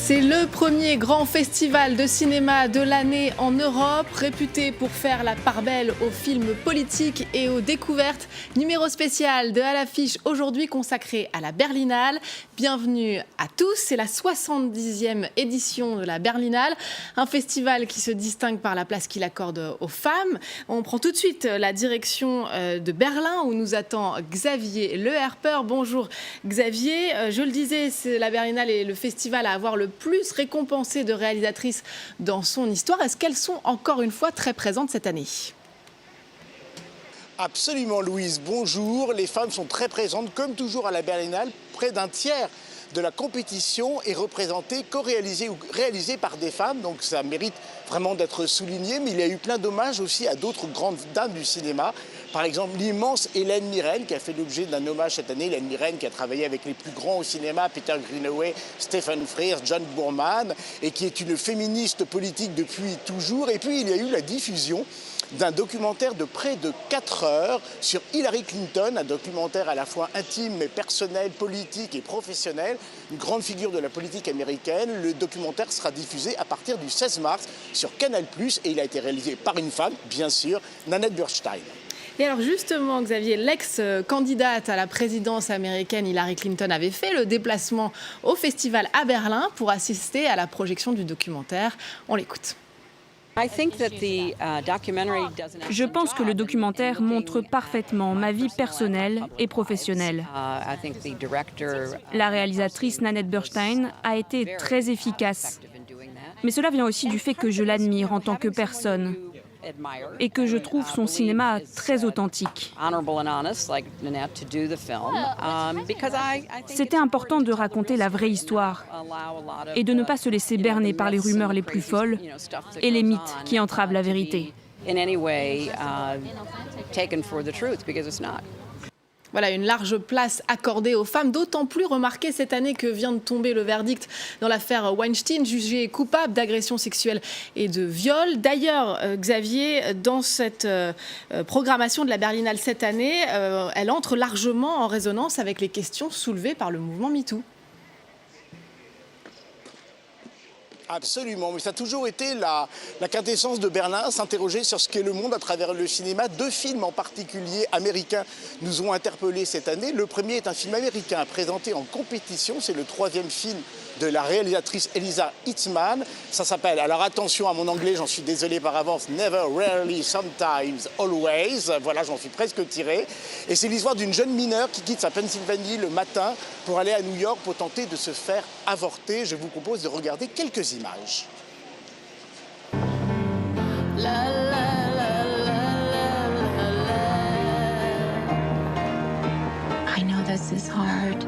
C'est le premier grand festival de cinéma de l'année en Europe, réputé pour faire la part belle aux films politiques et aux découvertes. Numéro spécial de À l'affiche aujourd'hui consacré à la Berlinale. Bienvenue à tous, c'est la 70e édition de la Berlinale, un festival qui se distingue par la place qu'il accorde aux femmes. On prend tout de suite la direction de Berlin où nous attend Xavier Le Herper. Bonjour Xavier, je le disais, la Berlinale est le festival à avoir le plus récompensé de réalisatrices dans son histoire. Est-ce qu'elles sont encore une fois très présentes cette année ? Absolument Louise, bonjour. Les femmes sont très présentes comme toujours à la Berlinale. Près d'un tiers de la compétition est représentée, co-réalisée ou réalisée par des femmes. Donc ça mérite vraiment d'être souligné. Mais il y a eu plein d'hommages aussi à d'autres grandes dames du cinéma. Par exemple, l'immense Hélène Mirren qui a fait l'objet d'un hommage cette année. Hélène Mirren qui a travaillé avec les plus grands au cinéma, Peter Greenaway, Stephen Frears, John Boorman, et qui est une féministe politique depuis toujours. Et puis il y a eu la diffusion d'un documentaire de près de 4 heures sur Hillary Clinton, un documentaire à la fois intime mais personnel, politique et professionnel, une grande figure de la politique américaine. Le documentaire sera diffusé à partir du 16 mars sur Canal+, et il a été réalisé par une femme, bien sûr, Nanette Burstein. Et alors justement, Xavier, l'ex-candidate à la présidence américaine Hillary Clinton avait fait le déplacement au festival à Berlin pour assister à la projection du documentaire. On l'écoute. Je pense que le documentaire montre parfaitement ma vie personnelle et professionnelle. La réalisatrice Nanette Burstein a été très efficace. Mais cela vient aussi du fait que je l'admire en tant que personne et que je trouve son cinéma très authentique. C'était important de raconter la vraie histoire et de ne pas se laisser berner par les rumeurs les plus folles et les mythes qui entravent la vérité. Voilà, une large place accordée aux femmes, d'autant plus remarquée cette année que vient de tomber le verdict dans l'affaire Weinstein, jugé coupable d'agression sexuelle et de viol. D'ailleurs, Xavier, dans cette programmation de la Berlinale cette année, elle entre largement en résonance avec les questions soulevées par le mouvement MeToo. Absolument, mais ça a toujours été la quintessence de Berlin, s'interroger sur ce qu'est le monde à travers le cinéma. 2 films en particulier américains nous ont interpellés cette année. Le premier est un film américain présenté en compétition, c'est le 3e film de la réalisatrice Elisa Hitzman. Ça s'appelle, alors attention à mon anglais, j'en suis désolé par avance, Never, Rarely, Sometimes, Always. Voilà, j'en suis presque tiré. Et c'est l'histoire d'une jeune mineure qui quitte sa Pennsylvanie le matin pour aller à New York pour tenter de se faire avorter. Je vous propose de regarder quelques images. I know this is hard.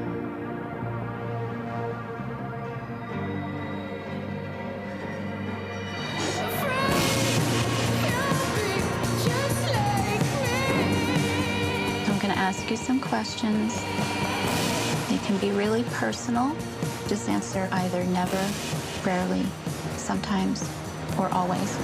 I'm going to ask you some questions. They can be really personal. Just answer either never, rarely, sometimes, or always.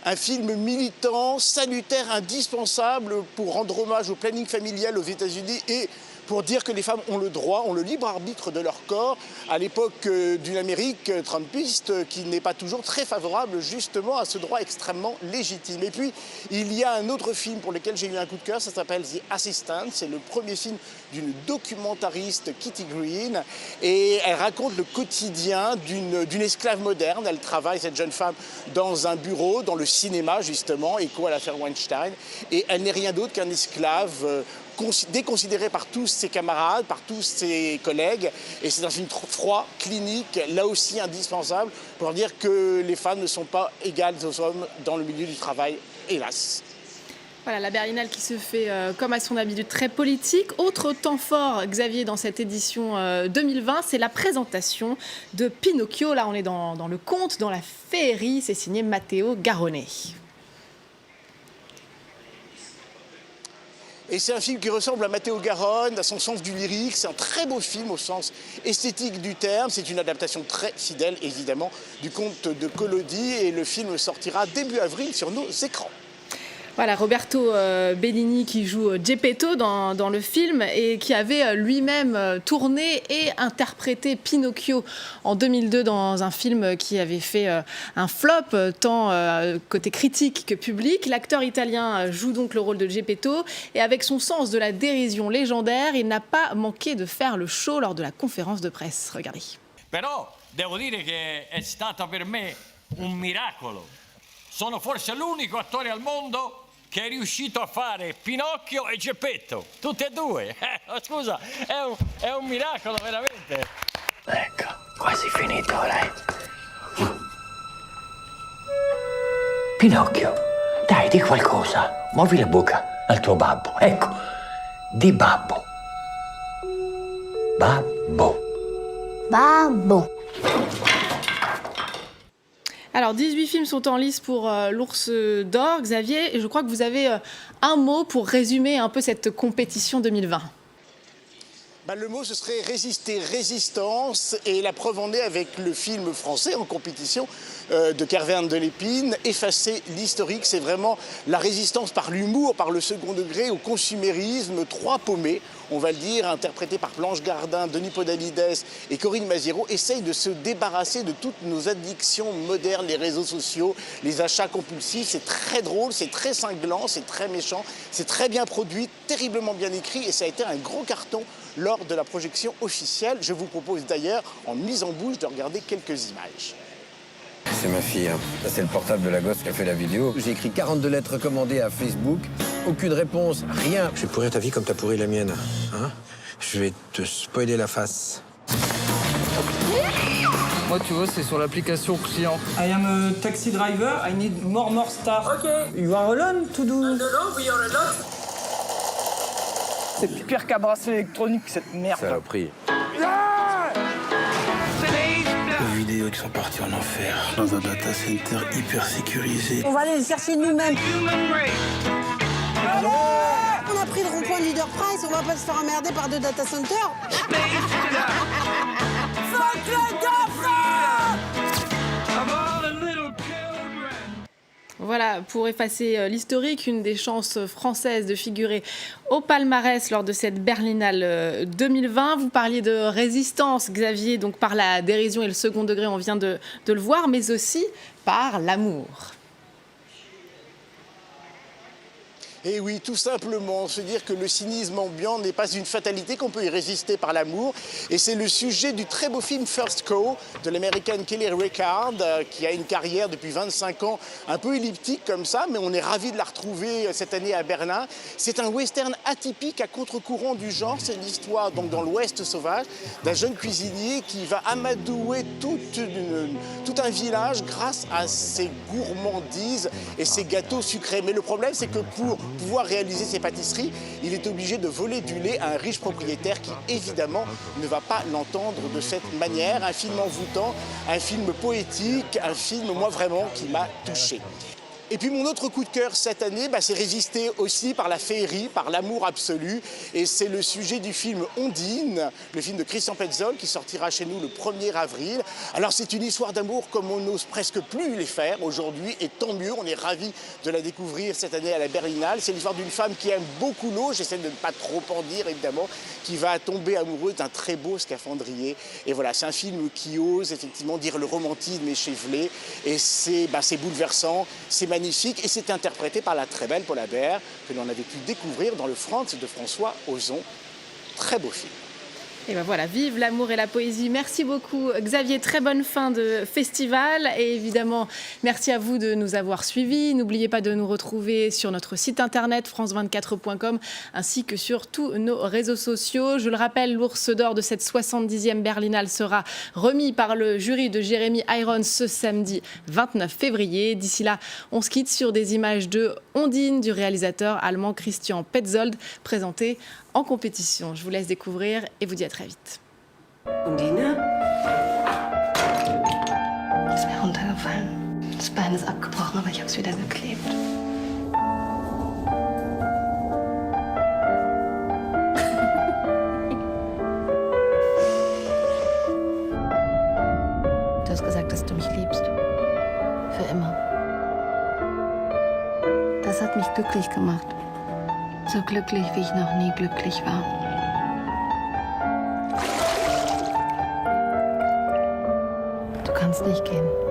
Un film militant, salutaire, indispensable pour rendre hommage au planning familial aux États-Unis et pour dire que les femmes ont le droit, ont le libre arbitre de leur corps à l'époque d'une Amérique trumpiste qui n'est pas toujours très favorable justement à ce droit extrêmement légitime. Et puis, il y a un autre film pour lequel j'ai eu un coup de cœur, ça s'appelle The Assistant. C'est le premier film d'une documentariste, Kitty Green, et elle raconte le quotidien d'une esclave moderne. Elle travaille, cette jeune femme, dans un bureau, dans le cinéma justement, écho à l'affaire Weinstein, et elle n'est rien d'autre qu'un esclave déconsidéré par tous ses camarades, par tous ses collègues. Et c'est un film froid, clinique, là aussi indispensable, pour dire que les femmes ne sont pas égales aux hommes dans le milieu du travail, hélas. Voilà, la Berlinale qui se fait, comme à son habitude, très politique. Autre temps fort, Xavier, dans cette édition 2020, c'est la présentation de Pinocchio. Là, on est dans le conte, dans la féerie. C'est signé Matteo Garrone. Et c'est un film qui ressemble à Matteo Garrone, à son sens du lyrique. C'est un très beau film au sens esthétique du terme. C'est une adaptation très fidèle, évidemment, du conte de Collodi. Et le film sortira début avril sur nos écrans. Voilà, Roberto Benigni qui joue Geppetto dans le film et qui avait lui-même tourné et interprété Pinocchio en 2002 dans un film qui avait fait un flop tant côté critique que public. L'acteur italien joue donc le rôle de Geppetto et avec son sens de la dérision légendaire, il n'a pas manqué de faire le show lors de la conférence de presse. Regardez. Però devo dire che è stato per me un miracolo. Sono forse l'unico attore al mondo che è riuscito a fare Pinocchio e Geppetto, tutti e due. Scusa, è un miracolo veramente. Ecco, quasi finito, dai. Pinocchio, dai, di qualcosa. Muovi la bocca al tuo babbo. Ecco, di babbo. Babbo. Babbo. Alors, 18 films sont en lice pour l'Ours d'Or. Xavier, et je crois que vous avez un mot pour résumer un peu cette compétition 2020. Le mot, ce serait résister, résistance. Et la preuve en est avec le film français en compétition de Kerverne de Lépine, Effacer l'historique. C'est vraiment la résistance par l'humour, par le second degré, au consumérisme. Trois paumés, on va le dire, interprétés par Blanche Gardin, Denis Podalides et Corinne Maziero, essayent de se débarrasser de toutes nos addictions modernes, les réseaux sociaux, les achats compulsifs. C'est très drôle, c'est très cinglant, c'est très méchant, c'est très bien produit, terriblement bien écrit et ça a été un gros carton lors de la projection officielle. Je vous propose d'ailleurs, en mise en bouche, de regarder quelques images. C'est ma fille, hein. Ça, c'est le portable de la gosse qui a fait la vidéo. J'ai écrit 42 lettres recommandées à Facebook. Aucune réponse, rien. Je vais pourrir ta vie comme t'as pourri la mienne. Hein? Je vais te spoiler la face. Moi, tu vois, c'est sur l'application client. I am a taxi driver. I need more star. Okay. You are alone to do? No, we are alone. C'est pire qu'un bracelet électronique, cette merde. Saloperie. Les vidéos qui sont parties en enfer dans un data center hyper sécurisé. On va aller les chercher nous-mêmes. On a pris le rond-point de Leader Price, on va pas se faire emmerder par deux data centers. Fuck le Voilà, pour effacer l'historique, une des chances françaises de figurer au palmarès lors de cette Berlinale 2020. Vous parliez de résistance, Xavier, donc par la dérision et le second degré, on vient de le voir, mais aussi par l'amour. Et oui, tout simplement, se dire que le cynisme ambiant n'est pas une fatalité, qu'on peut y résister par l'amour. Et c'est le sujet du très beau film First Cow de l'américaine Kelly Reichardt, qui a une carrière depuis 25 ans un peu elliptique comme ça, mais on est ravis de la retrouver cette année à Berlin. C'est un western atypique à contre-courant du genre. C'est l'histoire, donc dans l'Ouest sauvage, d'un jeune cuisinier qui va amadouer tout un village grâce à ses gourmandises et ses gâteaux sucrés. Mais le problème, c'est que pour pouvoir réaliser ses pâtisseries, il est obligé de voler du lait à un riche propriétaire qui, évidemment, ne va pas l'entendre de cette manière. Un film envoûtant, un film poétique, un film, moi, vraiment, qui m'a touché. Et puis mon autre coup de cœur cette année, c'est résister aussi par la féerie, par l'amour absolu. Et c'est le sujet du film Ondine, le film de Christian Petzold qui sortira chez nous le 1er avril. Alors c'est une histoire d'amour comme on n'ose presque plus les faire aujourd'hui. Et tant mieux, on est ravis de la découvrir cette année à la Berlinale. C'est l'histoire d'une femme qui aime beaucoup l'eau, j'essaie de ne pas trop en dire évidemment, qui va tomber amoureuse d'un très beau scaphandrier. Et voilà, c'est un film qui ose effectivement dire le romantisme échevelé. Et c'est bouleversant, c'est magnifique et c'est interprété par la très belle Paula Abert que l'on avait pu découvrir dans le France de François Ozon. Très beau film. Et voilà, vive l'amour et la poésie. Merci beaucoup Xavier, très bonne fin de festival et évidemment merci à vous de nous avoir suivis. N'oubliez pas de nous retrouver sur notre site internet france24.com ainsi que sur tous nos réseaux sociaux. Je le rappelle, l'Ours d'Or de cette 70e Berlinale sera remis par le jury de Jeremy Irons ce samedi 29 février. D'ici là, on se quitte sur des images de Ondine du réalisateur allemand Christian Petzold présenté en compétition. Je vous laisse découvrir et vous dis à très vite. Undine? Es ist mir runtergefallen. Das Bein ist abgebrochen, aber ich habe es wieder geklebt. Du hast gesagt, dass du mich liebst. Für immer. Das hat hat mich glücklich gemacht. So glücklich, wie ich noch nie glücklich war. Du kannst nicht gehen.